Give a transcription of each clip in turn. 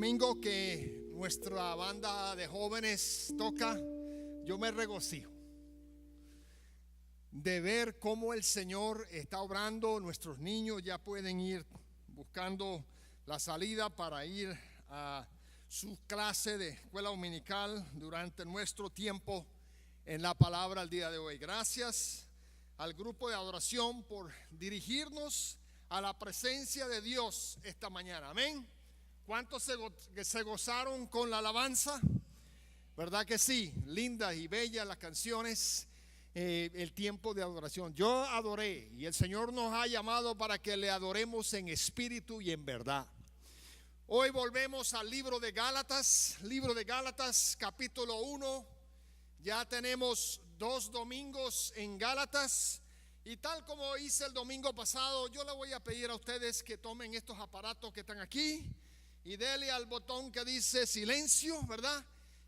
domingo que nuestra banda de jóvenes toca, yo me regocijo de ver cómo el Señor está obrando. Nuestros niños ya pueden ir buscando la salida para ir a su clase de escuela dominical durante nuestro tiempo en la palabra el día de hoy. Gracias al grupo de adoración por dirigirnos a la presencia de Dios esta mañana. Amén. ¿Cuántos se gozaron con la alabanza? ¿Verdad que sí? Lindas y bellas las canciones, el tiempo de adoración. Yo adoré y el Señor nos ha llamado para que le adoremos en espíritu y en verdad. Hoy volvemos al libro de Gálatas capítulo 1. Ya tenemos 2 domingos en Gálatas. Y tal como hice el domingo pasado, yo le voy a pedir a ustedes que tomen estos aparatos que están aquí y denle al botón que dice silencio, ¿verdad?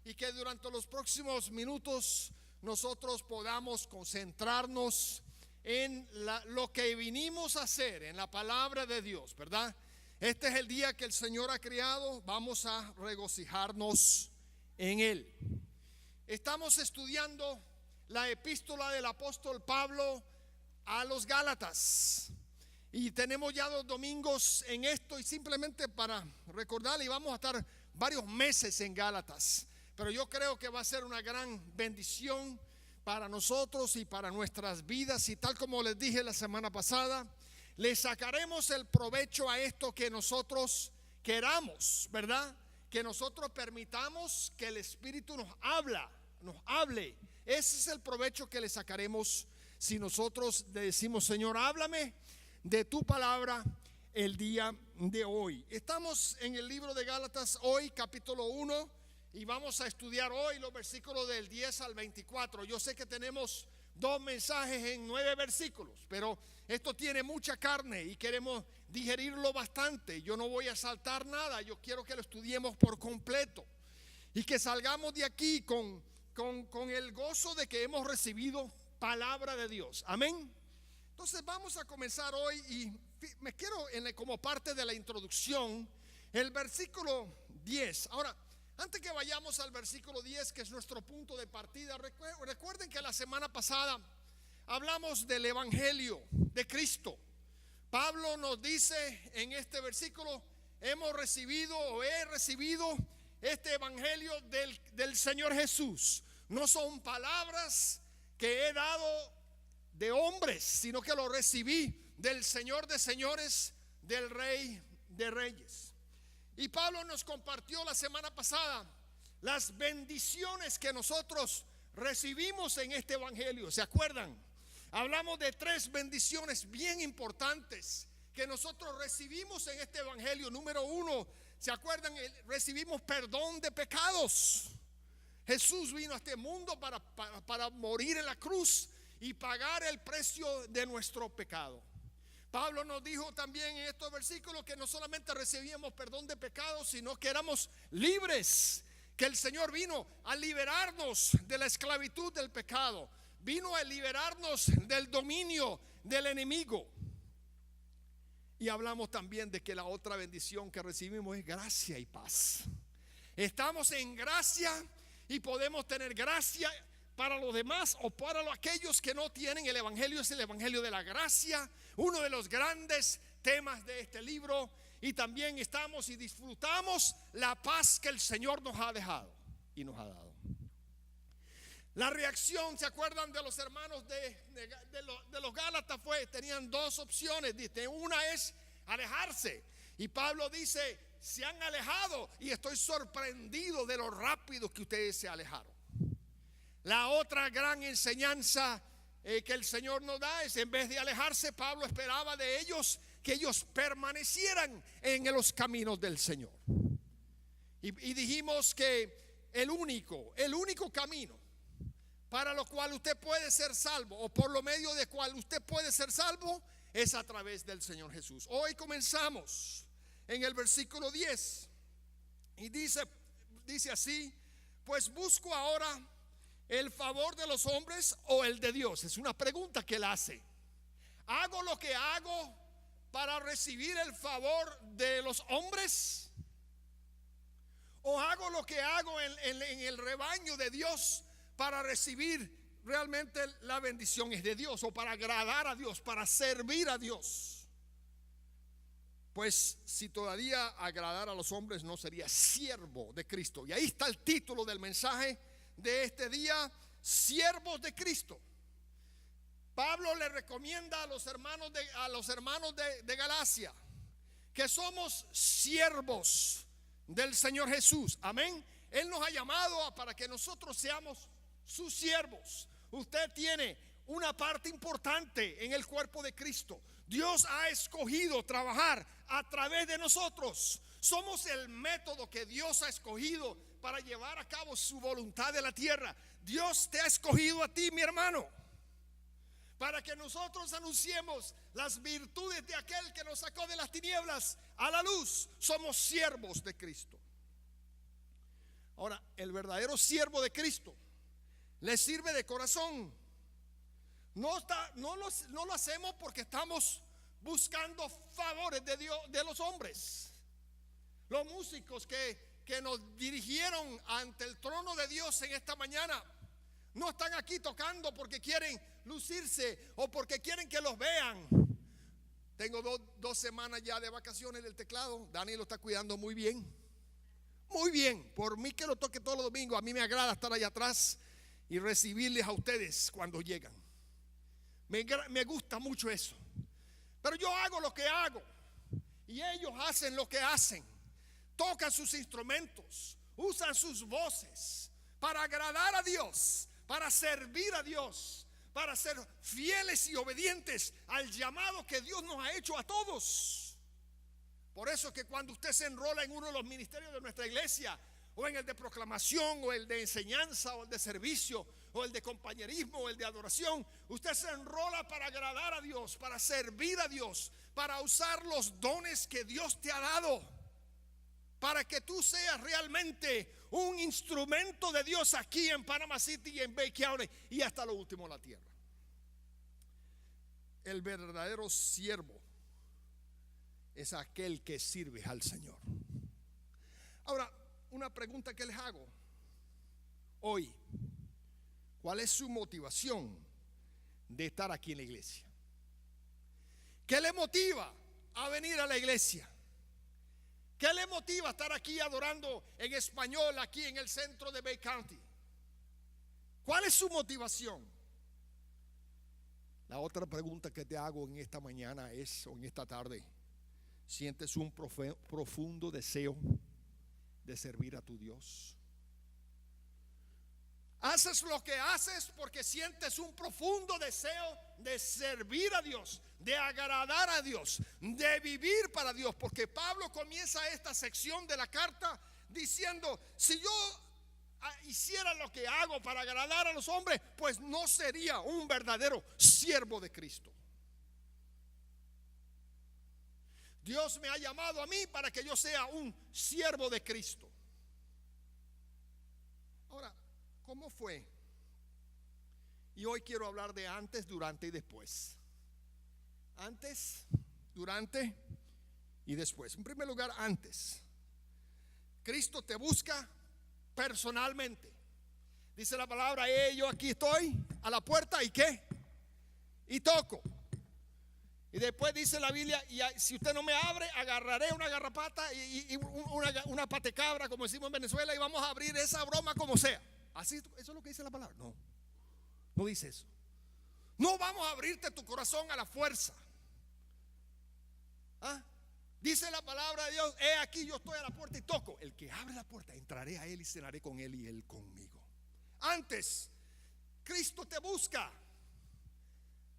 Y que durante los próximos minutos nosotros podamos concentrarnos en lo que vinimos a hacer, en la palabra de Dios, ¿verdad? Este es el día que el Señor ha creado, vamos a regocijarnos en Él. Estamos estudiando la epístola del apóstol Pablo a los Gálatas. Y tenemos ya 2 domingos en esto, y simplemente para recordarle, vamos a estar varios meses en Gálatas, pero yo creo que va a ser una gran bendición para nosotros y para nuestras vidas. Y tal como les dije la semana pasada, le sacaremos el provecho a esto que nosotros queramos, ¿verdad? Que nosotros permitamos que el Espíritu nos hable. Ese es el provecho que le sacaremos si nosotros le decimos: Señor, háblame de tu palabra el día de hoy. Estamos en el libro de Gálatas hoy, capítulo 1, y vamos a estudiar hoy los versículos del 10 al 24. Yo sé que tenemos 2 mensajes en 9 versículos, pero esto tiene mucha carne y queremos digerirlo bastante. Yo no voy a saltar nada, yo quiero que lo estudiemos por completo y que salgamos de aquí con el gozo de que hemos recibido palabra de Dios. Amén. Entonces vamos a comenzar hoy, y me quiero, como parte de la introducción, el versículo 10. Ahora, antes que vayamos al versículo 10, que es nuestro punto de partida, recuerden que la semana pasada hablamos del evangelio de Cristo. Pablo nos dice en este versículo: he recibido este evangelio del Señor Jesús. No son palabras que he dado de hombres, sino que lo recibí del Señor de señores, del Rey de reyes. Y Pablo nos compartió la semana pasada las bendiciones que nosotros recibimos en este evangelio. ¿Se acuerdan? Hablamos de 3 bendiciones bien importantes que nosotros recibimos en este evangelio. Número 1, ¿se acuerdan? Recibimos perdón de pecados. Jesús vino a este mundo para morir en la cruz y pagar el precio de nuestro pecado. Pablo nos dijo también en estos versículos que no solamente recibíamos perdón de pecados, sino que éramos libres, que el Señor vino a liberarnos de la esclavitud del pecado, vino a liberarnos del dominio del enemigo. Y hablamos también de que la otra bendición que recibimos es gracia y paz. Estamos en gracia y podemos tener gracia para los demás o para aquellos que no tienen. El evangelio es el evangelio de la gracia, uno de los grandes temas de este libro. Y también estamos y disfrutamos la paz que el Señor nos ha dejado y nos ha dado. La reacción, ¿se acuerdan de los hermanos de los Gálatas? Tenían 2 opciones. Una es alejarse, y Pablo dice: se han alejado y estoy sorprendido de lo rápido que ustedes se alejaron. La otra gran enseñanza que el Señor nos da es: en vez de alejarse, Pablo esperaba de ellos que ellos permanecieran en los caminos del Señor. Y dijimos que el único camino para lo cual usted puede ser salvo, o por lo medio de cual usted puede ser salvo, es a través del Señor Jesús. Hoy comenzamos en el versículo 10 y dice así: pues busco ahora el favor de los hombres o el de Dios. Es una pregunta que él hace. ¿Hago lo que hago para recibir el favor de los hombres ¿O hago lo que hago en el rebaño de Dios para recibir realmente la bendición es de Dios, o para agradar a Dios, para servir a Dios? Pues si todavía agradar a los hombres, no sería siervo de Cristo. Y ahí está el título del mensaje de este día: siervos de Cristo. Pablo le recomienda a los hermanos de Galacia que somos siervos del Señor Jesús. Amén. Él nos ha llamado para que nosotros seamos sus siervos. Usted tiene una parte importante en el cuerpo de Cristo. Dios ha escogido trabajar a través de nosotros. Somos el método que Dios ha escogido para llevar a cabo su voluntad de la tierra. Dios te ha escogido a ti, mi hermano, para que nosotros anunciemos las virtudes de aquel que nos sacó de las tinieblas a la luz. Somos siervos de Cristo. Ahora, el verdadero siervo de Cristo le sirve de corazón. No lo hacemos porque estamos buscando favores de Dios, de los hombres. Los músicos que nos dirigieron ante el trono de Dios en esta mañana no están aquí tocando porque quieren lucirse o porque quieren que los vean. Tengo dos semanas ya de vacaciones del teclado. Dani lo está cuidando muy bien. Muy bien. Por mí que lo toque todos los domingos. A mí me agrada estar allá atrás y recibirles a ustedes cuando llegan. Me gusta mucho eso. Pero yo hago lo que hago y ellos hacen lo que hacen. Tocan sus instrumentos, usan sus voces para agradar a Dios, para servir a Dios, para ser fieles y obedientes al llamado que Dios nos ha hecho a todos. Por eso que cuando usted se enrola en uno de los ministerios de nuestra iglesia, o en el de proclamación, o el de enseñanza, o el de servicio, o el de compañerismo, o el de adoración, usted se enrola para agradar a Dios, para servir a Dios, para usar los dones que Dios te ha dado, para que tú seas realmente un instrumento de Dios aquí en Panama City y en Bay County y hasta lo último en la tierra. El verdadero siervo es aquel que sirve al Señor. Ahora, una pregunta que les hago hoy: ¿cuál es su motivación de estar aquí en la iglesia? ¿Qué le motiva a venir a la iglesia? ¿Qué le motiva a estar aquí adorando en español aquí en el centro de Bay County? ¿Cuál es su motivación? La otra pregunta que te hago en esta mañana es, o en esta tarde: ¿sientes un profundo deseo de servir a tu Dios? ¿Haces lo que haces porque sientes un profundo deseo de servir a Dios, de agradar a Dios, de vivir para Dios? Porque Pablo comienza esta sección de la carta diciendo: si yo hiciera lo que hago para agradar a los hombres, pues no sería un verdadero siervo de Cristo. Dios me ha llamado a mí para que yo sea un siervo de Cristo. Ahora, ¿cómo fue? Y hoy quiero hablar de antes, durante y después. Antes, durante y después. En primer lugar, antes. Cristo te busca personalmente. Dice la palabra: yo aquí estoy a la puerta, ¿y qué? Y toco. Y después dice la Biblia: y si usted no me abre, agarraré una garrapata y una patecabra, como decimos en Venezuela, y vamos a abrir esa broma como sea. Así, eso es lo que dice la palabra. No dice eso. No vamos a abrirte tu corazón a la fuerza. Dice la palabra de Dios: he aquí, yo estoy a la puerta y toco. El que abre la puerta, entraré a él y cenaré con él y él conmigo. Antes, Cristo te busca.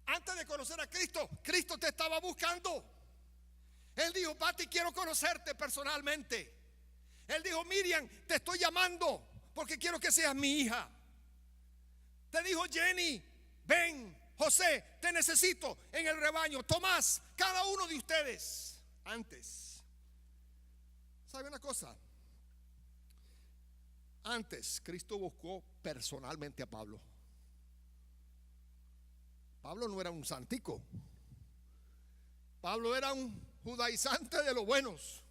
Antes de conocer a Cristo, Cristo te estaba buscando. Él dijo: Pati, quiero conocerte personalmente. Él dijo: Miriam, te estoy llamando porque quiero que seas mi hija. Te dijo: Jenny, ven. José, te necesito en el rebaño. Tomás, cada uno de ustedes. Antes, ¿sabe una cosa? Antes, Cristo buscó personalmente a Pablo. Pablo no era un santico. Pablo era un judaizante de los buenos.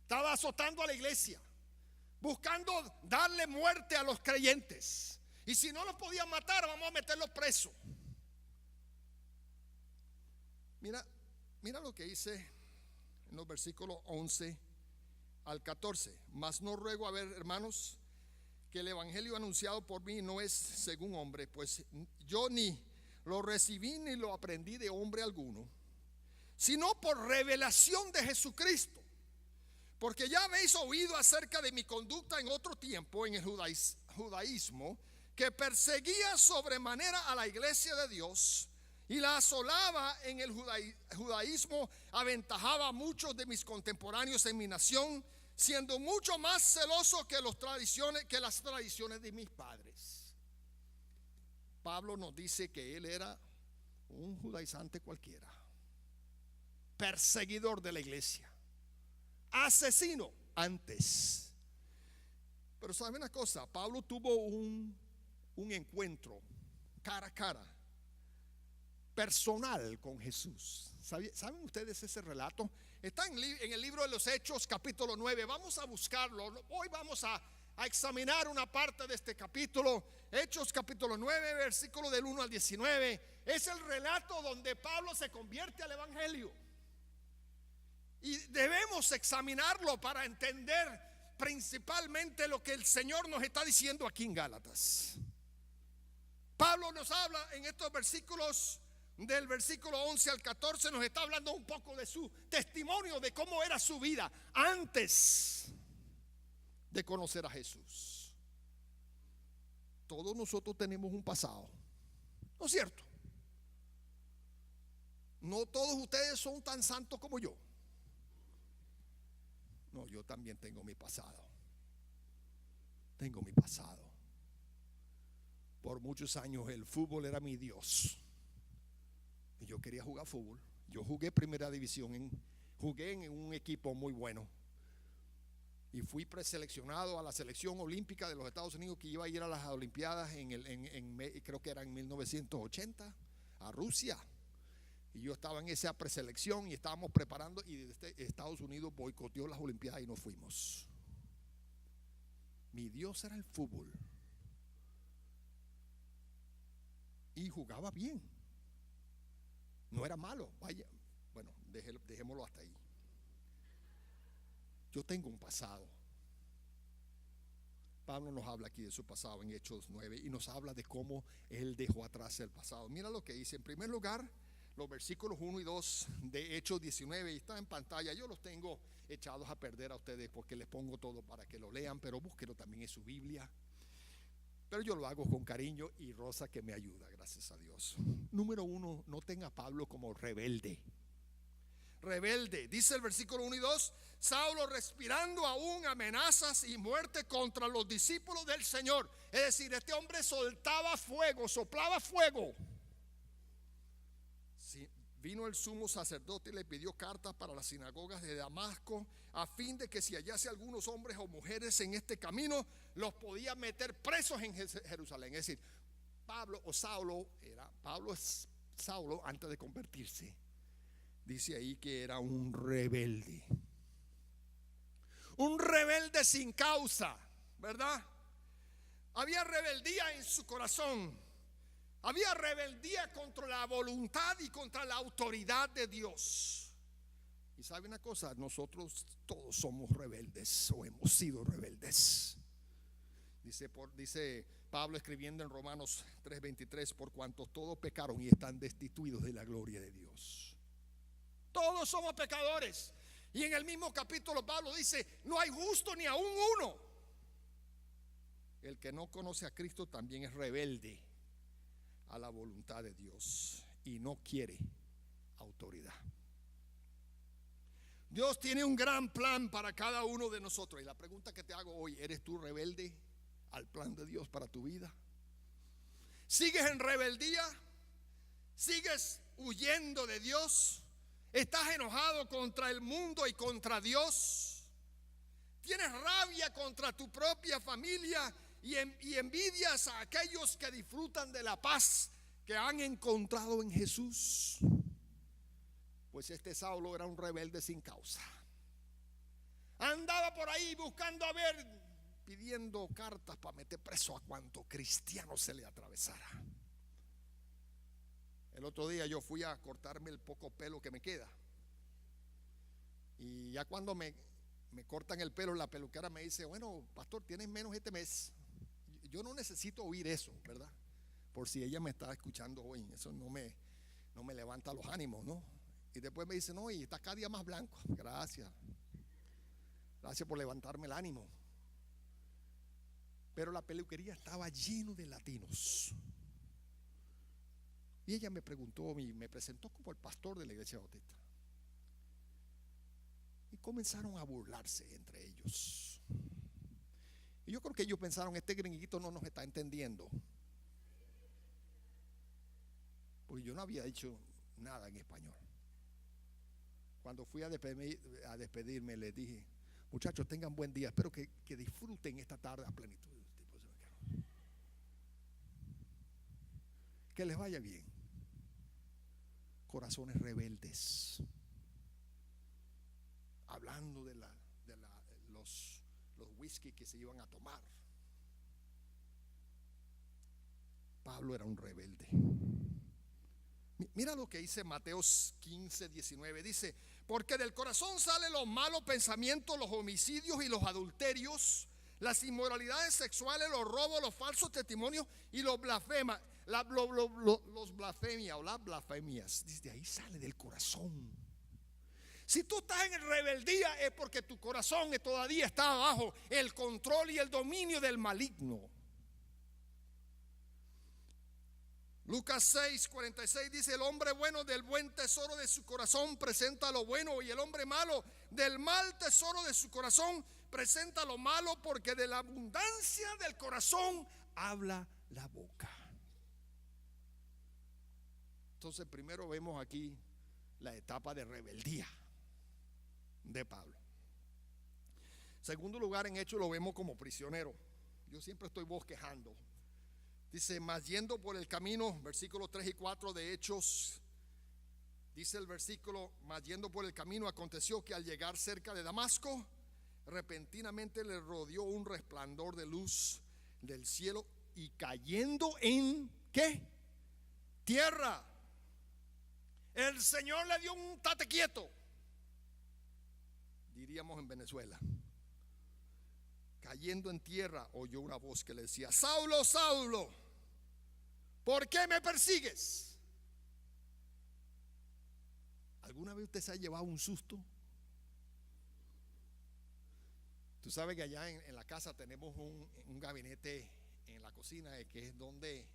Estaba azotando a la iglesia. buscando darle muerte a los creyentes. Y si no los podían matar, vamos a meterlos presos. Mira lo que dice en los versículos 11 al 14. Mas no ruego, a ver, hermanos, que el evangelio anunciado por mí no es según hombre, pues yo ni lo recibí ni lo aprendí de hombre alguno, sino por revelación de Jesucristo. Porque ya habéis oído acerca de mi conducta en otro tiempo en el judaísmo, que perseguía sobremanera a la iglesia de Dios y la asolaba en el judaísmo, aventajaba a muchos de mis contemporáneos en mi nación, siendo mucho más celoso que las tradiciones de mis padres. Pablo nos dice que él era un judaizante cualquiera, perseguidor de la iglesia, asesino antes. Pero sabe una cosa, Pablo tuvo un encuentro cara a cara, personal con Jesús. ¿Saben ustedes ese relato? Está en el libro de los Hechos, capítulo 9. Vamos a buscarlo. Hoy vamos a examinar una parte de este capítulo. Hechos capítulo 9, versículo del 1 al 19. Es el relato donde Pablo se convierte al evangelio. Y debemos examinarlo para entender principalmente lo que el Señor nos está diciendo aquí en Gálatas. Pablo nos habla en estos versículos, del versículo 11 al 14, nos está hablando un poco de su testimonio, de cómo era su vida antes de conocer a Jesús. Todos nosotros tenemos un pasado, ¿no es cierto? No todos ustedes son tan santos como yo. No, yo también tengo mi pasado. Tengo mi pasado. Por muchos años el fútbol era mi Dios. Y yo quería jugar fútbol. Yo jugué primera división, jugué en un equipo muy bueno. Y fui preseleccionado a la selección olímpica de los Estados Unidos, que iba a ir a las Olimpiadas creo que era en 1980, a Rusia. Y yo estaba en esa preselección y estábamos preparando, y desde Estados Unidos boicoteó las Olimpiadas y no fuimos. Mi Dios era el fútbol. Y jugaba bien. No era malo. Vaya, bueno, dejémoslo hasta ahí. Yo tengo un pasado. Pablo nos habla aquí de su pasado en Hechos 9 y nos habla de cómo él dejó atrás el pasado. Mira lo que dice. En primer lugar, los versículos 1 y 2 de Hechos 19, y está en pantalla. Yo los tengo echados a perder a ustedes porque les pongo todo para que lo lean, pero búsquelo también en su Biblia. Pero yo lo hago con cariño y Rosa que me ayuda, gracias a Dios. Número 1, noten a Pablo como rebelde. Rebelde, dice el versículo 1 y 2, Saulo respirando aún amenazas y muerte contra los discípulos del Señor. Es decir, este hombre soltaba fuego, soplaba fuego. Sí, vino el sumo sacerdote y le pidió cartas para las sinagogas de Damasco, a fin de que si hallase algunos hombres o mujeres en este camino, los podía meter presos en Jerusalén. Es decir, Pablo es Saulo antes de convertirse. Dice ahí que era un rebelde. Un rebelde sin causa, ¿verdad? Había rebeldía en su corazón. Había rebeldía contra la voluntad y contra la autoridad de Dios. Y sabe una cosa, nosotros todos somos rebeldes o hemos sido rebeldes. Dice Pablo escribiendo en Romanos 3:23, por cuanto todos pecaron y están destituidos de la gloria de Dios. Todos somos pecadores. Y en el mismo capítulo Pablo dice, no hay justo ni aún uno. El que no conoce a Cristo también es rebelde a la voluntad de Dios y no quiere autoridad. Dios tiene un gran plan para cada uno de nosotros. Y la pregunta que te hago hoy, ¿eres tú rebelde al plan de Dios para tu vida? ¿Sigues en rebeldía? ¿Sigues huyendo de Dios? ¿Estás enojado contra el mundo y contra Dios? ¿Tienes rabia contra tu propia familia y envidias a aquellos que disfrutan de la paz que han encontrado en Jesús? Pues este Saulo era un rebelde sin causa. Andaba por ahí buscando a ver pidiendo cartas para meter preso a cuanto cristiano se le atravesara. El otro día yo fui a cortarme el poco pelo que me queda. Y ya cuando me cortan el pelo, la peluquera me dice: bueno, pastor, tienes menos este mes. Yo no necesito oír eso, ¿verdad? Por si ella me está escuchando hoy, eso no me levanta los ánimos, ¿no? Y después me dice: no, y está cada día más blanco. Gracias por levantarme el ánimo. Pero la peluquería estaba lleno de latinos. Y ella me preguntó, me presentó como el pastor de la iglesia bautista. Y comenzaron a burlarse entre ellos. Y yo creo que ellos pensaron: este gringuito no nos está entendiendo. Porque yo no había dicho nada en español. Cuando fui a despedirme, les dije: muchachos, tengan buen día, espero que disfruten esta tarde a plenitud. Que les vaya bien. Corazones rebeldes, hablando de los whisky que se iban a tomar. Pablo era un rebelde. Mira lo que dice Mateo 15:19. Dice: porque del corazón salen los malos pensamientos, los homicidios y los adulterios, las inmoralidades sexuales, los robos, los falsos testimonios y los blasfemias. Los blasfemias o las blasfemias, desde ahí sale del corazón. Si tú estás en rebeldía, es porque tu corazón todavía está bajo el control y el dominio del maligno. Lucas 6:46 dice: el hombre bueno del buen tesoro de su corazón presenta lo bueno, y el hombre malo del mal tesoro de su corazón presenta lo malo, porque de la abundancia del corazón habla la boca. Entonces, primero vemos aquí la etapa de rebeldía de Pablo. Segundo lugar, en Hechos lo vemos como prisionero. Yo siempre estoy bosquejando. Dice: mas yendo por el camino, versículos 3 y 4 de Hechos, dice el versículo: mas yendo por el camino, aconteció que al llegar cerca de Damasco, repentinamente le rodeó un resplandor de luz del cielo, y cayendo en ¿qué? Tierra, el Señor le dio un tate quieto, diríamos en Venezuela. Cayendo en tierra, oyó una voz que le decía: Saulo, Saulo, ¿por qué me persigues? ¿Alguna vez usted se ha llevado un susto? Tú sabes que allá en la casa tenemos un gabinete en la cocina, que es donde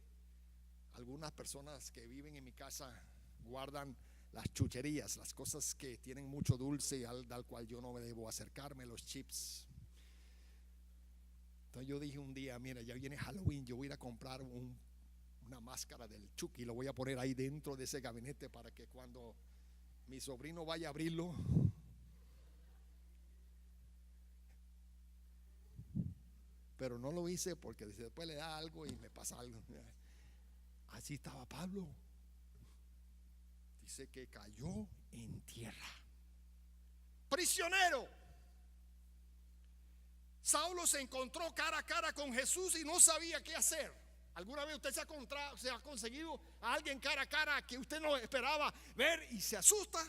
algunas personas que viven en mi casa guardan las chucherías, las cosas que tienen mucho dulce al cual yo no me debo acercarme, los chips. Entonces yo dije un día: mira, ya viene Halloween, yo voy a ir a comprar una máscara del Chucky y lo voy a poner ahí dentro de ese gabinete para que cuando mi sobrino vaya a abrirlo, pero no lo hice porque después le da algo y me pasa algo. Así estaba Pablo. Dice que cayó en tierra, prisionero. Saulo se encontró cara a cara con Jesús y no sabía qué hacer. ¿Alguna vez usted se ha conseguido a alguien cara a cara que usted no esperaba ver y se asusta?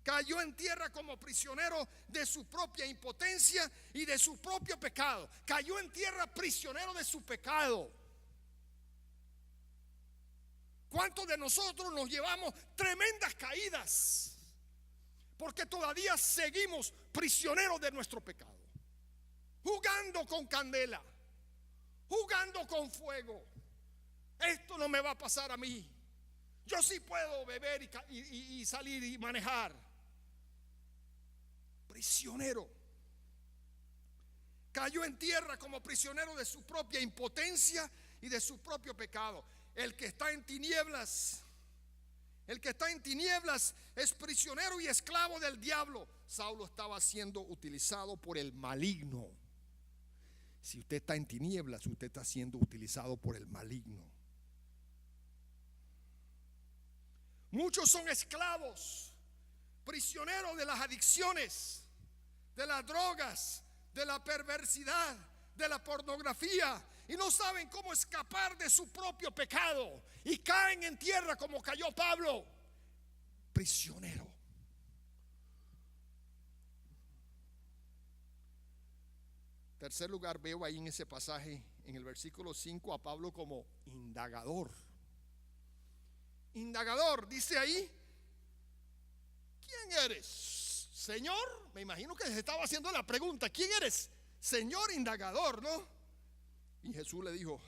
Cayó en tierra como prisionero de su propia impotencia y de su propio pecado. Cayó en tierra prisionero de su pecado. ¿Cuántos de nosotros nos llevamos tremendas caídas porque todavía seguimos prisioneros de nuestro pecado? Jugando con candela, jugando con fuego. Esto no me va a pasar a mí. Yo sí puedo beber y salir y manejar. Prisionero. Cayó en tierra como prisionero de su propia impotencia y de su propio pecado. El que está en tinieblas es prisionero y esclavo del diablo. Saulo estaba siendo utilizado por el maligno. Si usted está en tinieblas, usted está siendo utilizado por el maligno. Muchos son esclavos, prisioneros de las adicciones, de las drogas, de la perversidad, de la pornografía y no saben cómo escapar de su propio pecado y caen en tierra como cayó Pablo, prisionero. Tercer lugar, veo ahí en ese pasaje, en el versículo 5, a Pablo como indagador. Indagador, dice ahí: ¿quién eres, Señor? Me imagino que se estaba haciendo la pregunta: ¿quién eres, Señor indagador, no? Y Jesús le dijo: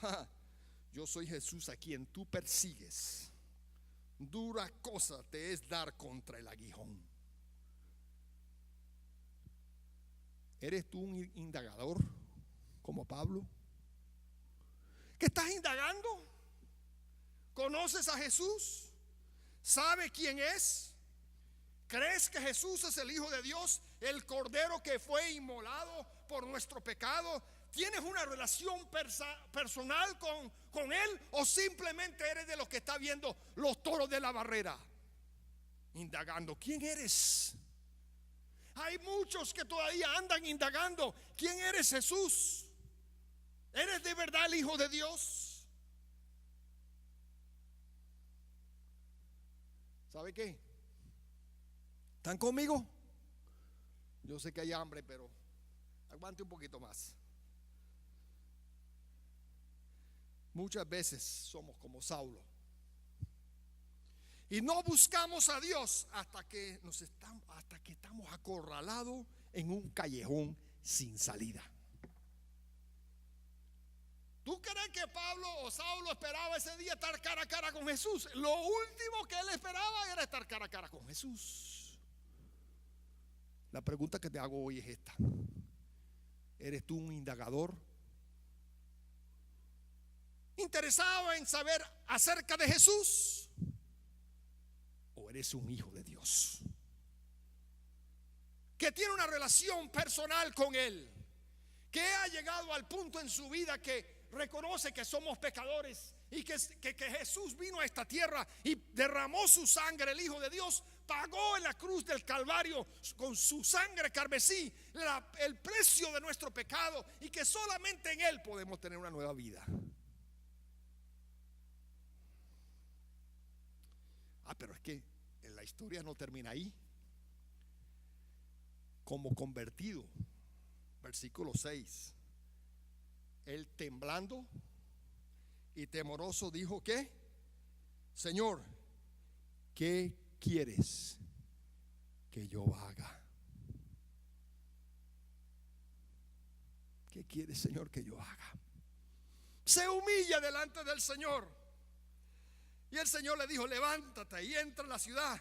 yo soy Jesús a quien tú persigues. Dura cosa te es dar contra el aguijón. ¿Eres tú un indagador como Pablo? ¿Qué estás indagando? ¿Conoces a Jesús? ¿Sabes quién es? ¿Crees que Jesús es el Hijo de Dios, el Cordero que fue inmolado por nuestro pecado? ¿Tienes una relación personal con Él, o simplemente eres de los que está viendo los toros de la barrera? Indagando, ¿quién eres? Hay muchos que todavía andan indagando: ¿quién eres, Jesús? ¿Eres de verdad el Hijo de Dios? ¿Sabe qué? ¿Están conmigo? Yo sé que hay hambre, pero aguante un poquito más. Muchas veces somos como Saulo y no buscamos a Dios hasta que estamos acorralados en un callejón sin salida. ¿Tú crees que Pablo o Saulo esperaba ese día estar cara a cara con Jesús? Lo último que él esperaba era estar cara a cara con Jesús. La pregunta que te hago hoy es esta: ¿eres tú un indagador interesado en saber acerca de Jesús, o eres un hijo de Dios que tiene una relación personal con Él, que ha llegado al punto en su vida que reconoce que somos pecadores y que Jesús vino a esta tierra y derramó su sangre? El Hijo de Dios pagó en la cruz del Calvario con su sangre carmesí el precio de nuestro pecado, y que solamente en Él podemos tener una nueva vida. Pero es que en la historia no termina ahí. Como convertido, versículo 6, él temblando y temoroso dijo: ¿qué? Señor, ¿qué quieres que yo haga? ¿Qué quieres, Señor, que yo haga? Se humilla delante del Señor. Y el Señor le dijo: levántate y entra a la ciudad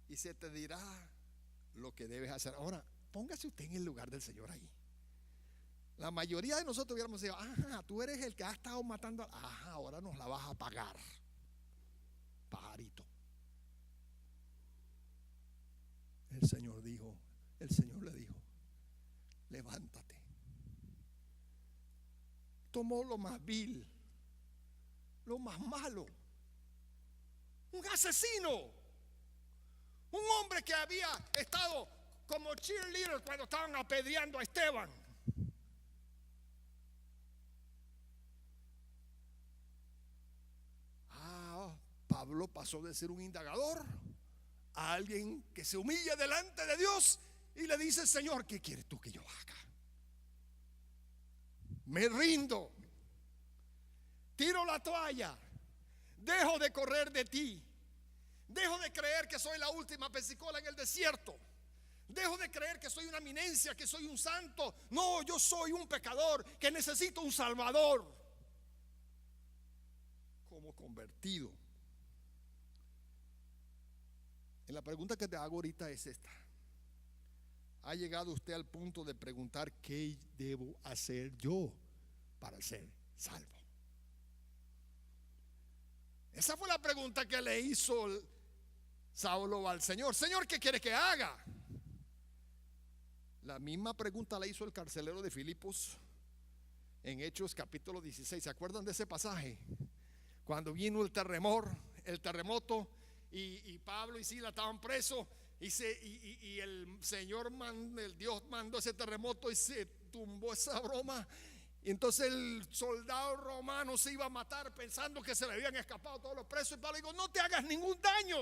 y se te dirá lo que debes hacer. Ahora, póngase usted en el lugar del Señor ahí. La mayoría de nosotros hubiéramos dicho: tú eres el que ha estado matando. Ahora nos la vas a pagar, pajarito. El Señor le dijo: levántate. Tomó lo más vil, lo más malo, un asesino, un hombre que había estado como cheerleader cuando estaban apedreando a Esteban. Pablo pasó de ser un indagador a alguien que se humilla delante de Dios y le dice: Señor, ¿qué quieres tú que yo haga? Me rindo, tiro la toalla, dejo de correr de ti, dejo de creer que soy la última pesicola en el desierto, dejo de creer que soy una eminencia, que soy un santo. No, yo soy un pecador que necesito un salvador. Como convertido. En la pregunta que te hago ahorita es esta: ¿ha llegado usted al punto de preguntar qué debo hacer yo para ser salvo? Esa fue la pregunta que le hizo Saulo al Señor. Señor, ¿qué quiere que haga? La misma pregunta la hizo el carcelero de Filipos en Hechos capítulo 16. ¿Se acuerdan de ese pasaje? Cuando vino el terremoto y Pablo y Silas estaban presos y el Señor el Dios mandó ese terremoto y se tumbó esa broma Y entonces el soldado romano se iba a matar pensando que se le habían escapado todos los presos. Y Pablo dijo: no te hagas ningún daño,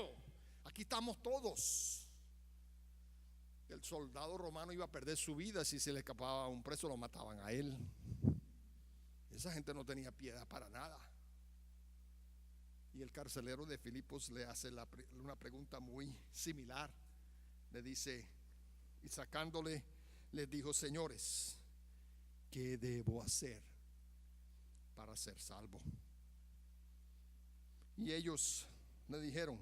aquí estamos todos. El soldado romano iba a perder su vida si se le escapaba a un preso, lo mataban a él. Esa gente no tenía piedad para nada. Y el carcelero de Filipos le hace una pregunta muy similar. Le dice, y sacándole, les dijo: señores, ¿qué debo hacer para ser salvo? Y ellos le dijeron: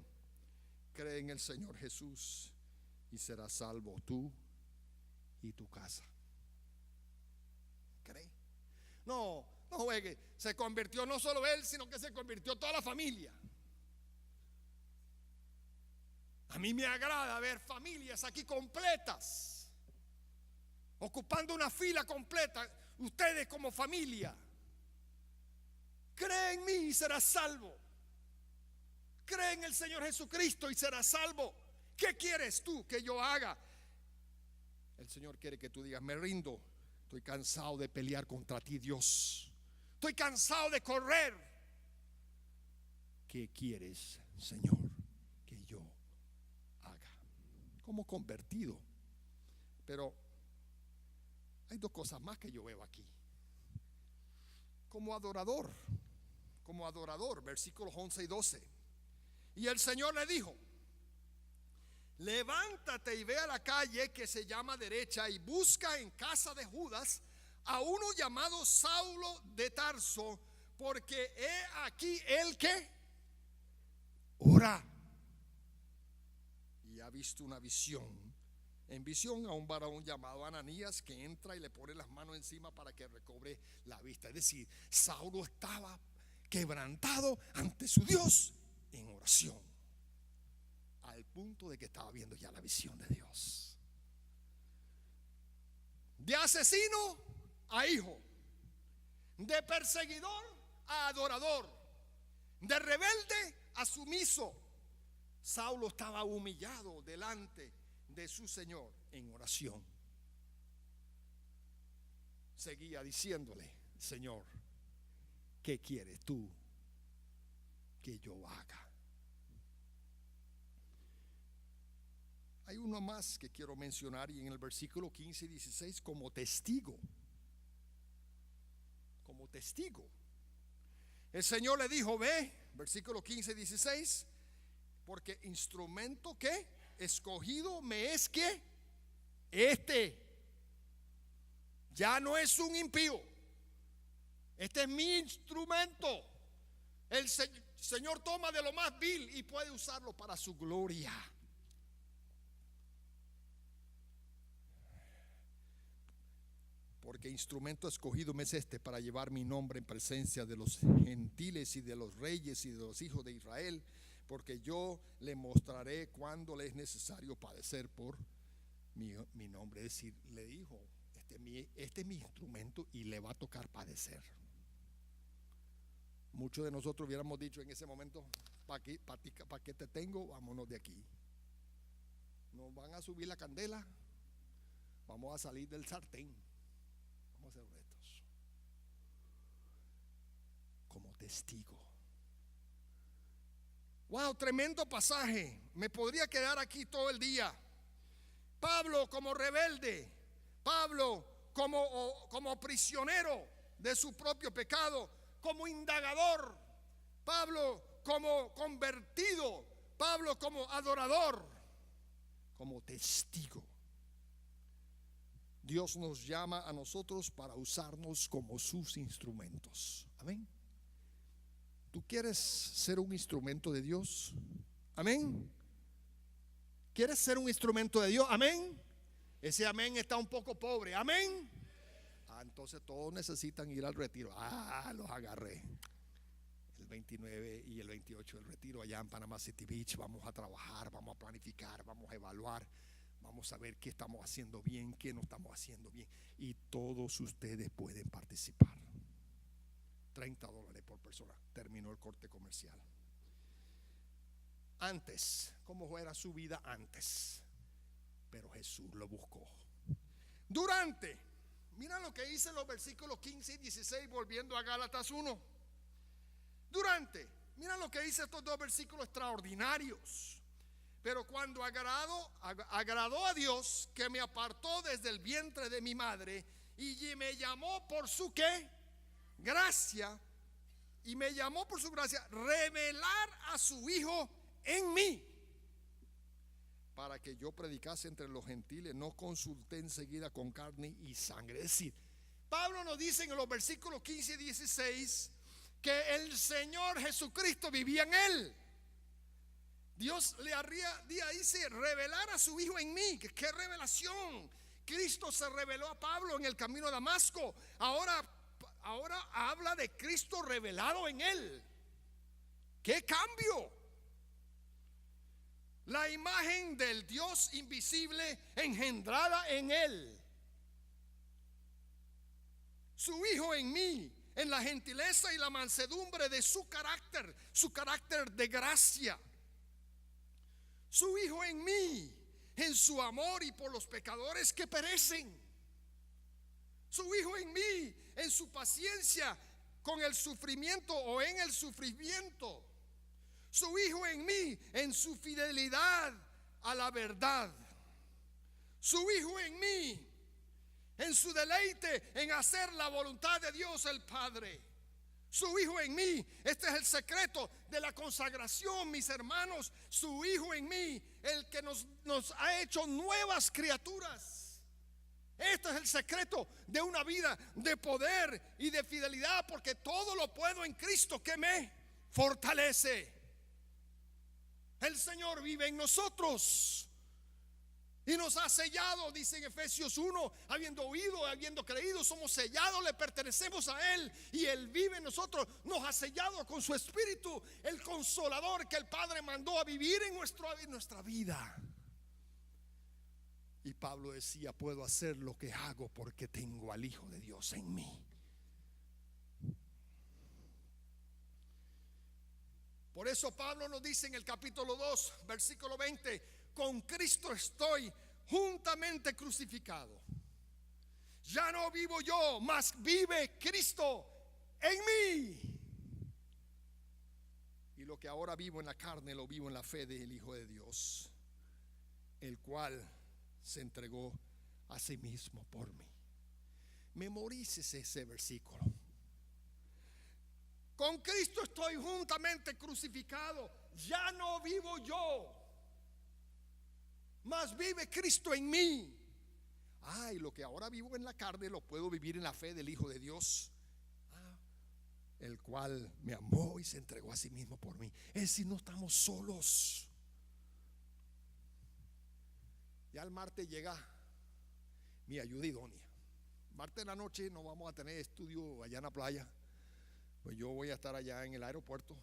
cree en el Señor Jesús y serás salvo tú y tu casa. ¿Cree? No juegue. Se convirtió no solo él, sino que se convirtió toda la familia. A mí me agrada ver familias aquí completas, ocupando una fila completa. Ustedes como familia, cree en mí y serás salvo. Cree en el Señor Jesucristo y serás salvo. ¿Qué quieres tú que yo haga? El Señor quiere que tú digas: me rindo. Estoy cansado de pelear contra ti, Dios. Estoy cansado de correr. ¿Qué quieres, Señor, que yo haga? Como convertido. Pero hay dos cosas más que yo veo aquí. Como adorador, versículos 11 y 12. Y el Señor le dijo: levántate y ve a la calle que se llama derecha y busca en casa de Judas a uno llamado Saulo de Tarso, porque he aquí el que ora y ha visto una visión. En visión a un varón llamado Ananías, que entra y le pone las manos encima para que recobre la vista. Es decir, Saulo estaba quebrantado ante su Dios en oración, al punto de que estaba viendo ya la visión de Dios. De asesino a hijo, de perseguidor a adorador, de rebelde a sumiso. Saulo estaba humillado delante de su Señor en oración. Seguía diciéndole: Señor, ¿qué quieres tú que yo haga? Hay uno más que quiero mencionar, y en el versículo 15 y 16, como testigo. Como testigo. El Señor le dijo: ve, versículo 15 y 16, porque instrumento que escogido me es que ya no es un impío. Este es mi instrumento. El Señor toma de lo más vil y puede usarlo para su gloria. Porque instrumento escogido me es para llevar mi nombre en presencia de los gentiles y de los reyes y de los hijos de Israel, porque yo le mostraré cuándo le es necesario padecer por mi nombre. Es decir, le dijo: este es mi instrumento y le va a tocar padecer. Muchos de nosotros hubiéramos dicho en ese momento: ¿para qué te tengo? Vámonos de aquí. Nos van a subir la candela, vamos a salir del sartén, vamos a hacer retos. Como testigo. Wow, tremendo pasaje. Me podría quedar aquí todo el día. Pablo como rebelde, Pablo como prisionero de su propio pecado, como indagador, Pablo como convertido, Pablo como adorador, como testigo. Dios nos llama a nosotros para usarnos como sus instrumentos. Amén. ¿Tú quieres ser un instrumento de Dios? Amén. ¿Quieres ser un instrumento de Dios? Amén. Ese amén está un poco pobre. Amén. Entonces todos necesitan ir al retiro. Los agarré. El 29 y el 28 del retiro allá en Panama City Beach. Vamos a trabajar, vamos a planificar, vamos a evaluar, vamos a ver qué estamos haciendo bien, qué no estamos haciendo bien. Y todos ustedes pueden participar. $30 por persona. Terminó el corte comercial. Antes, ¿cómo era su vida antes? Pero Jesús lo buscó. Durante, Mira lo que dice los versículos 15 y 16, volviendo a Gálatas 1. Mira lo que dice estos dos versículos extraordinarios. Pero cuando agradó a Dios, que me apartó desde el vientre de mi madre y me llamó por su ¿qué? Gracia, y me llamó por su gracia, revelar a su Hijo en mí, para que yo predicase entre los gentiles. No consulté enseguida con carne y sangre. Es decir, Pablo nos dice en los versículos 15 y 16 que el Señor Jesucristo vivía en él. Dios dice revelar a su Hijo en mí. ¿Qué revelación? Cristo se reveló a Pablo en el camino a Damasco. Ahora habla de Cristo revelado en él. ¿Qué cambio? La imagen del Dios invisible engendrada en él. Su Hijo en mí, en la gentileza y la mansedumbre de su carácter de gracia. Su Hijo en mí, en su amor y por los pecadores que perecen. Su Hijo en mí, en su paciencia con el sufrimiento o en el sufrimiento. Su Hijo en mí, en su fidelidad a la verdad. Su Hijo en mí, en su deleite en hacer la voluntad de Dios el Padre. Su Hijo en mí. Este es el secreto de la consagración, mis hermanos. Su Hijo en mí, el que nos ha hecho nuevas criaturas. Este es el secreto de una vida de poder y de fidelidad, porque todo lo puedo en Cristo que me fortalece. El Señor vive en nosotros y nos ha sellado, dice en Efesios 1, habiendo oído, habiendo creído, somos sellados, le pertenecemos a Él y Él vive en nosotros. Nos ha sellado con su Espíritu, el Consolador que el Padre mandó a vivir en nuestra vida. Y Pablo decía, puedo hacer lo que hago porque tengo al Hijo de Dios en mí. Por eso Pablo nos dice en el capítulo 2, versículo 20, con Cristo estoy juntamente crucificado. Ya no vivo yo, mas vive Cristo en mí. Y lo que ahora vivo en la carne, lo vivo en la fe del Hijo de Dios, el cual se entregó a sí mismo por mí. Memorícese ese versículo. Con Cristo estoy juntamente crucificado. Ya no vivo yo, mas vive Cristo en mí. Y lo que ahora vivo en la carne lo puedo vivir en la fe del Hijo de Dios, el cual me amó y se entregó a sí mismo por mí. Es decir, no estamos solos. Ya el martes llega mi ayuda idónea. Martes en la noche no vamos a tener estudio allá en la playa, pues yo voy a estar allá en el aeropuerto.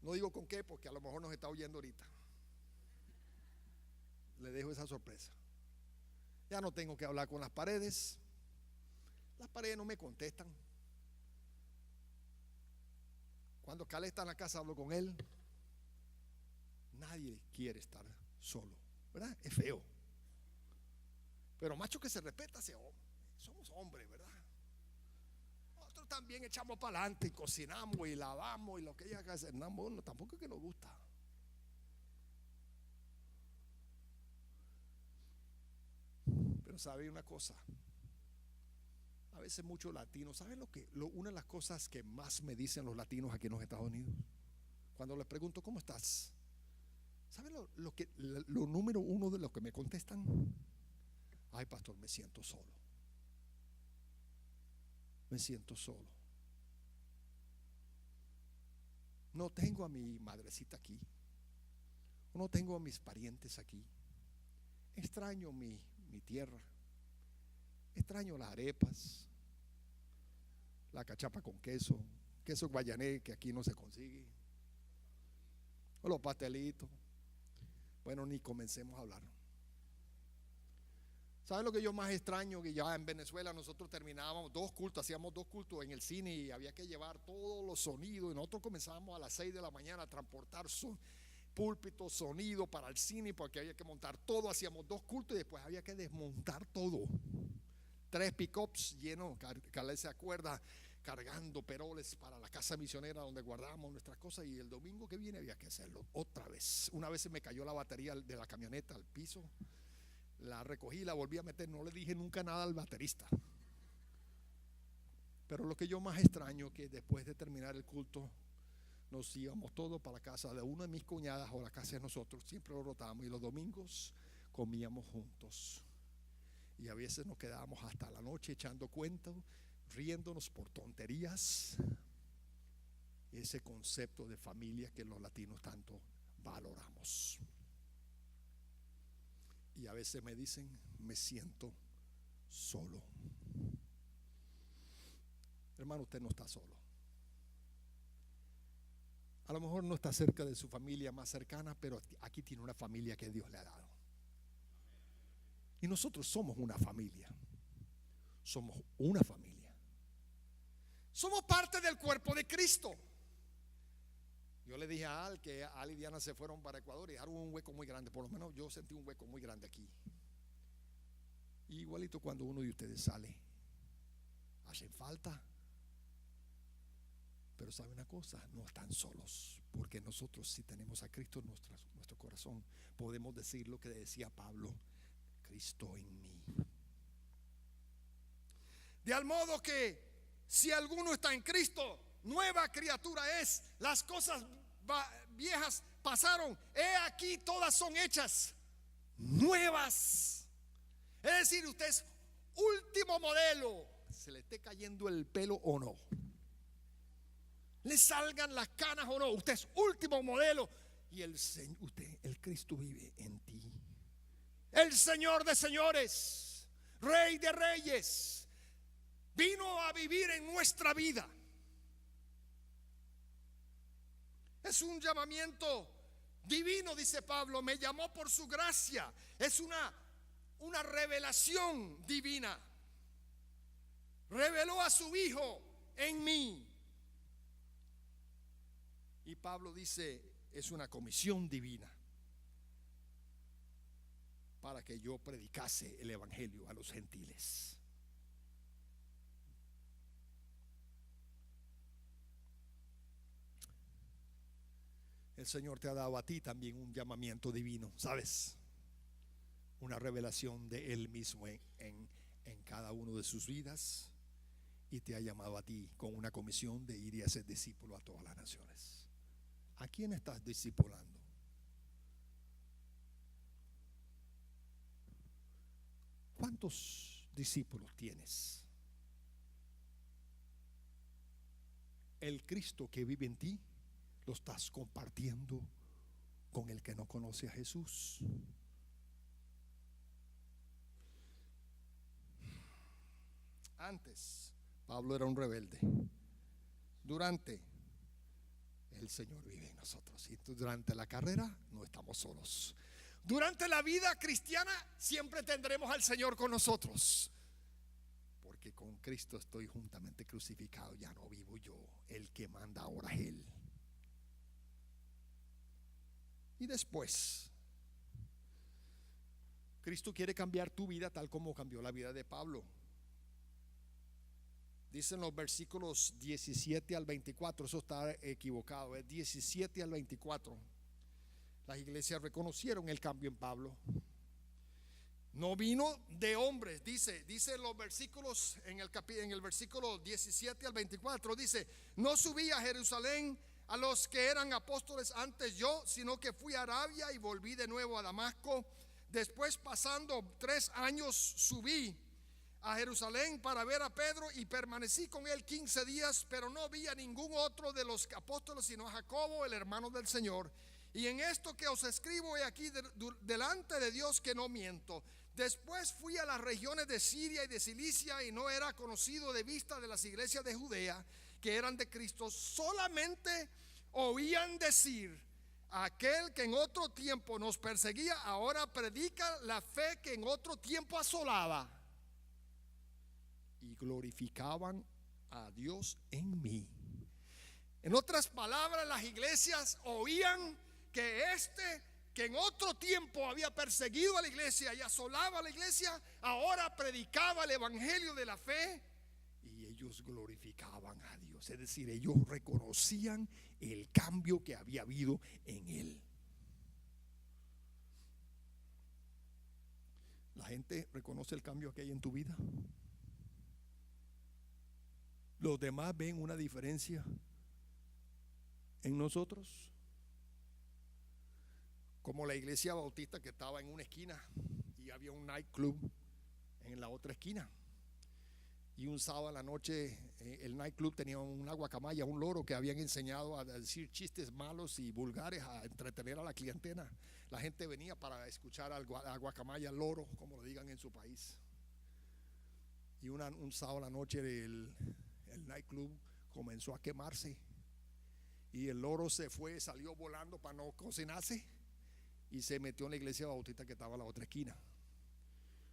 No digo con qué, porque a lo mejor nos está oyendo ahorita. Le dejo esa sorpresa. Ya no tengo que hablar con las paredes. Las paredes no me contestan. Cuando Caleb está en la casa, hablo con él. Nadie quiere estar solo, ¿verdad? Es feo. Pero macho que se respeta, somos hombres, ¿verdad? Nosotros también echamos para adelante y cocinamos y lavamos y lo que ella hace. No, tampoco es que nos gusta. Pero sabe una cosa, a veces muchos latinos, ¿saben una de las cosas que más me dicen los latinos aquí en los Estados Unidos? Cuando les pregunto ¿cómo estás? ¿Saben lo número uno de lo que me contestan? Ay, pastor, me siento solo. Me siento solo. No tengo a mi madrecita aquí. No tengo a mis parientes aquí. Extraño mi tierra. Extraño las arepas, la cachapa con queso guayané que aquí no se consigue, o los pastelitos. Bueno, ni comencemos a hablar. ¿Saben lo que yo más extraño? Que ya en Venezuela nosotros terminábamos hacíamos dos cultos en el cine y había que llevar todos los sonidos y nosotros comenzábamos a las 6 de la mañana a transportar son. púlpito, sonido para el cine, porque había que montar todo. Hacíamos 2 cultos y después había que desmontar todo. 3 pickups llenos, Caleb se acuerda, cargando peroles para la casa misionera donde guardábamos nuestras cosas. Y el domingo que viene había que hacerlo otra vez. Una vez se me cayó la batería de la camioneta al piso, la recogí, la volví a meter. No le dije nunca nada al baterista. Pero lo que yo más extraño, que después de terminar el culto nos íbamos todos para la casa de una de mis cuñadas o la casa de nosotros. Siempre lo rotábamos y los domingos comíamos juntos. Y a veces nos quedábamos hasta la noche echando cuentos, riéndonos por tonterías. Ese concepto de familia que los latinos tanto valoramos. Y a veces me dicen, me siento solo. Hermano, usted no está solo. A lo mejor no está cerca de su familia más cercana, pero aquí tiene una familia que Dios le ha dado. Y nosotros somos una familia. Somos una familia. Somos parte del cuerpo de Cristo. Yo le dije a Al que Al y Diana se fueron para Ecuador y dejaron un hueco muy grande. Por lo menos yo sentí un hueco muy grande aquí. Y igualito cuando uno de ustedes sale, hacen falta. Pero sabe una cosa, no están solos, porque nosotros, si tenemos a Cristo en nuestro corazón, podemos decir lo que decía Pablo: Cristo en mí. De al modo que si alguno está en Cristo, nueva criatura es. Las cosas viejas pasaron, he aquí todas son hechas nuevas. Es decir, usted es último modelo, se le esté cayendo el pelo o no, le salgan las canas o no, usted es último modelo. Y el Cristo vive en ti. El Señor de señores, Rey de reyes, vino a vivir en nuestra vida. Es un llamamiento divino, dice Pablo. Me llamó por su gracia. Es una revelación divina. Reveló a su Hijo en mí. Y Pablo dice, es una comisión divina para que yo predicase el evangelio a los gentiles. El Señor te ha dado a ti también un llamamiento divino, ¿sabes? Una revelación de Él mismo en cada uno de sus vidas. Y te ha llamado a ti con una comisión de ir y hacer discípulo a todas las naciones. ¿A quién estás discipulando? ¿Cuántos discípulos tienes? El Cristo que vive en ti lo estás compartiendo con el que no conoce a Jesús. Antes, Pablo era un rebelde. Durante, el Señor vive en nosotros. Y durante la carrera no estamos solos. Durante la vida cristiana siempre tendremos al Señor con nosotros, porque con Cristo estoy juntamente crucificado. Ya no vivo yo, el que manda ahora es Él. Y después, Cristo quiere cambiar tu vida tal como cambió la vida de Pablo. Dicen los versículos 17 al 24, eso está equivocado, es 17 al 24. Las iglesias reconocieron el cambio en Pablo. No vino de hombres, dice los versículos en el versículo 17 al 24, dice: no subí a Jerusalén a los que eran apóstoles antes yo, sino que fui a Arabia y volví de nuevo a Damasco. Después, pasando 3 años, subí a Jerusalén para ver a Pedro y permanecí con él 15 días, pero no vi a ningún otro de los apóstoles sino a Jacobo, el hermano del Señor. Y en esto que os escribo he aquí delante de Dios que no miento. Después fui a las regiones de Siria y de Cilicia y no era conocido de vista de las iglesias de Judea que eran de Cristo. Solamente oían decir: aquel que en otro tiempo nos perseguía ahora predica la fe que en otro tiempo asolaba. Y glorificaban a Dios en mí. En otras palabras, las iglesias oían que que en otro tiempo había perseguido a la iglesia y asolaba a la iglesia, ahora predicaba el evangelio de la fe y ellos glorificaban a Dios. Es decir, ellos reconocían el cambio que había habido en él. La gente reconoce el cambio que hay en tu vida. Los demás ven una diferencia en nosotros. Como la iglesia bautista que estaba en una esquina y había un nightclub en la otra esquina. Y un sábado a la noche el nightclub tenía una guacamaya, un loro que habían enseñado a decir chistes malos y vulgares, a entretener a la clientela. La gente venía para escuchar al guacamaya, al loro, como lo digan en su país. Y un sábado a la noche el nightclub comenzó a quemarse y el loro se fue, salió volando para no cocinarse y se metió en la iglesia bautista que estaba a la otra esquina.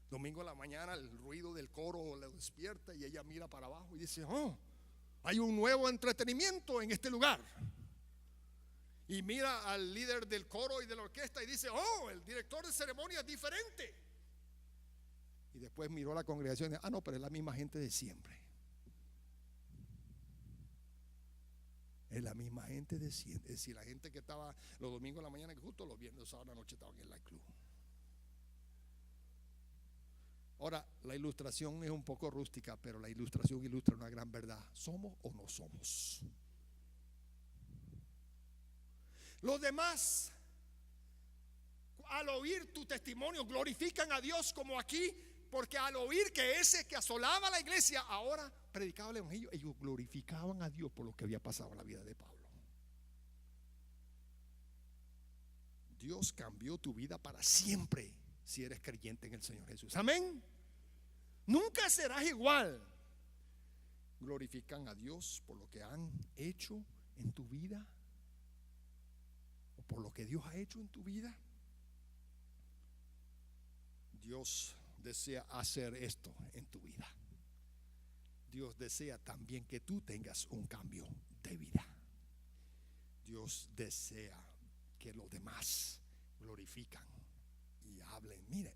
Domingo en la mañana el ruido del coro la despierta y ella mira para abajo y dice: oh, hay un nuevo entretenimiento en este lugar. Y mira al líder del coro y de la orquesta y dice: oh, el director de ceremonia es diferente. Y después miró a la congregación y dice: ah, no, pero es la misma gente de siempre. Es la misma gente de siempre. Es decir, la gente que estaba los domingos en la mañana, que justo los viernes a la noche estaban en el nightclub. Ahora, la ilustración es un poco rústica, pero la ilustración ilustra una gran verdad. ¿Somos o no somos? Los demás, al oír tu testimonio, glorifican a Dios como aquí, porque al oír que ese que asolaba la iglesia ahora predicaba el evangelio, ellos glorificaban a Dios por lo que había pasado en la vida de Pablo. Dios cambió tu vida para siempre si eres creyente en el Señor Jesús. Amén. Nunca serás igual. Glorifican a Dios por lo que han hecho en tu vida o por lo que Dios ha hecho en tu vida. Dios desea hacer esto en tu vida. Dios desea también que tú tengas un cambio de vida. Dios desea que los demás glorifican y hablen: mira,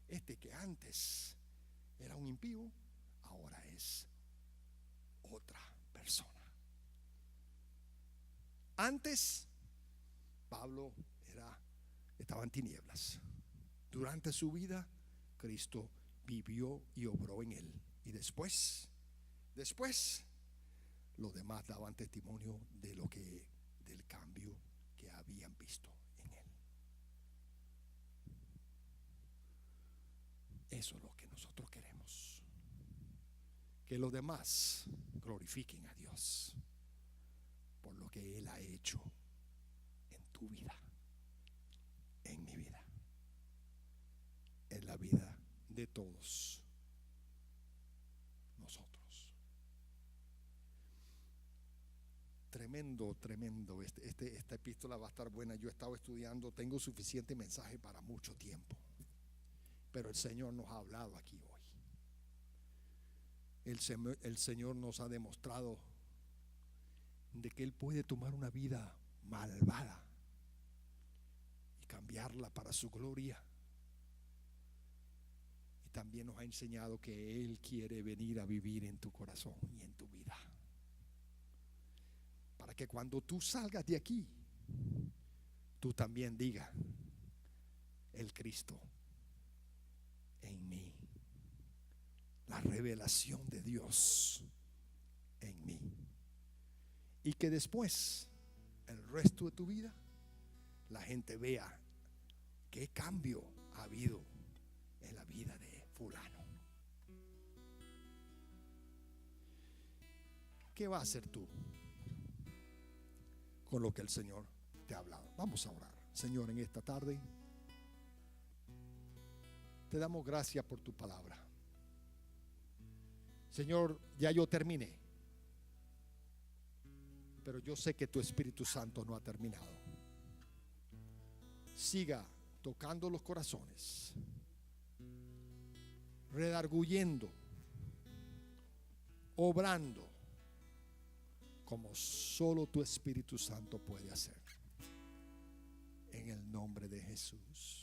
este que antes era un impío, ahora es otra persona. Antes Pablo estaba en tinieblas. Durante su vida Cristo vivió y obró en él. Y después los demás daban testimonio del cambio que habían visto en él. Eso es lo que nosotros queremos, que los demás glorifiquen a Dios por lo que Él ha hecho en tu vida, en mi vida, en la vida de todos nosotros. Tremendo. Esta epístola va a estar buena. Yo he estado estudiando, tengo suficiente mensaje para mucho tiempo, pero el Señor nos ha hablado aquí hoy. El Señor nos ha demostrado de que Él puede tomar una vida malvada y cambiarla para su gloria. Y también nos ha enseñado que Él quiere venir a vivir en tu corazón y en tu vida, para que cuando tú salgas de aquí, tú también digas: el Cristo en mí, la revelación de Dios en mí. Y que después, el resto de tu vida, la gente vea qué cambio ha habido en la vida de fulano. ¿Qué vas a hacer tú con lo que el Señor te ha hablado? Vamos a orar. Señor, en esta tarde te damos gracias por tu palabra. Señor, ya yo terminé, pero yo sé que tu Espíritu Santo no ha terminado. Siga tocando los corazones, redarguyendo, obrando como solo tu Espíritu Santo puede hacer. en el nombre de Jesús.